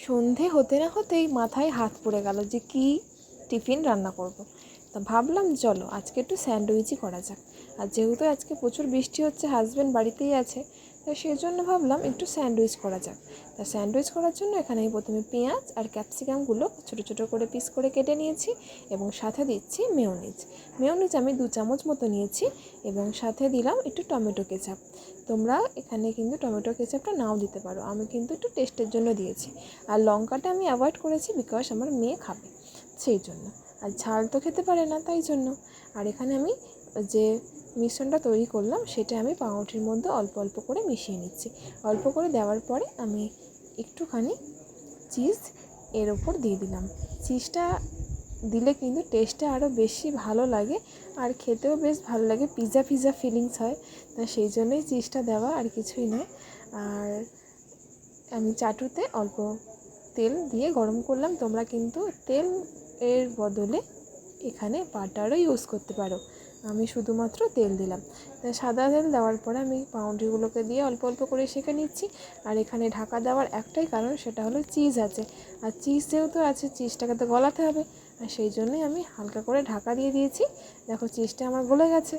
সন্ধে হতে না হতেই মাথায় হাত পড়ে গেল যে কি টিফিন রান্না করব। তা ভাবলাম চলো আজকে একটু স্যান্ডউইচই করা যাক। আর যেহেতু আজকে প্রচুর বৃষ্টি হচ্ছে, হাজব্যান্ড বাড়িতেই আছে, তো সেই জন্য ভাবলাম একটু স্যান্ডউইচ করা যাক। তা স্যান্ডউইচ করার জন্য এখানে আমি প্রথমে পেঁয়াজ আর ক্যাপসিকামগুলো ছোটো ছোটো করে পিস করে কেটে নিয়েছি এবং সাথে দিচ্ছি মেয়োনিজ আমি 2 চামচ মতো নিয়েছি এবং সাথে দিলাম একটু টমেটো কেচাপ। তোমরা এখানে কিন্তু টমেটো কেচাপটা নাও দিতে পারো, আমি কিন্তু একটু টেস্টের জন্য দিয়েছি। আর লঙ্কাটা আমি অ্যাভয়েড করেছি বিকজ আমার মেয়ে খাবে সেই জন্য, আর ঝাল তো খেতে পারে না তাই জন্য। আর এখানে আমি যে মিশ্রণটা তৈরি করলাম সেটা আমি পাউরুটির মধ্যে অল্প অল্প করে মিশিয়ে নিচ্ছি। অল্প করে দেওয়ার পরে আমি একটুখানি চিজ এর ওপর দিয়ে দিলাম। চিজটা দিলে কিন্তু টেস্টটা আরও বেশি ভালো লাগে আর খেতেও বেশ ভালো লাগে, পিৎজা পিৎজা ফিলিংস হয়। তা সেই জন্যই চিজটা দেওয়া, আর কিছুই নয়। আর আমি চাটুতে অল্প তেল দিয়ে গরম করলাম। তোমরা কিন্তু তেল এর বদলে এখানে বাটারও ইউজ করতে পারো, আমি শুধুমাত্র তেল দিলাম। তাই সাদা তেল দেওয়ার পরে আমি পাউরুটিগুলোকে দিয়ে অল্প অল্প করে সেঁকে নিচ্ছি। আর এখানে ঢাকা দেওয়ার একটাই কারণ, সেটা হলো চিজ আছে, আর চিজ যেহেতু আছে চিজটাকে তো গলাতে হবে, আর সেই জন্যই আমি হালকা করে ঢাকা দিয়ে দিয়েছি। দেখো চিজটা আমার গলে গেছে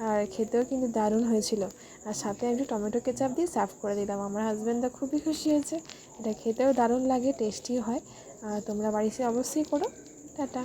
আর খেতেও কিন্তু দারুণ হয়েছিল। আর সাথে একটু টমেটো কেচাপ দিয়ে সার্ভ করে দিলাম। আমার হাজব্যান্ড তো খুবই খুশি হয়েছে, এটা খেতেও দারুণ লাগে, টেস্টিও হয়। আর তোমরা বাড়িতে অবশ্যই করো। টাটা।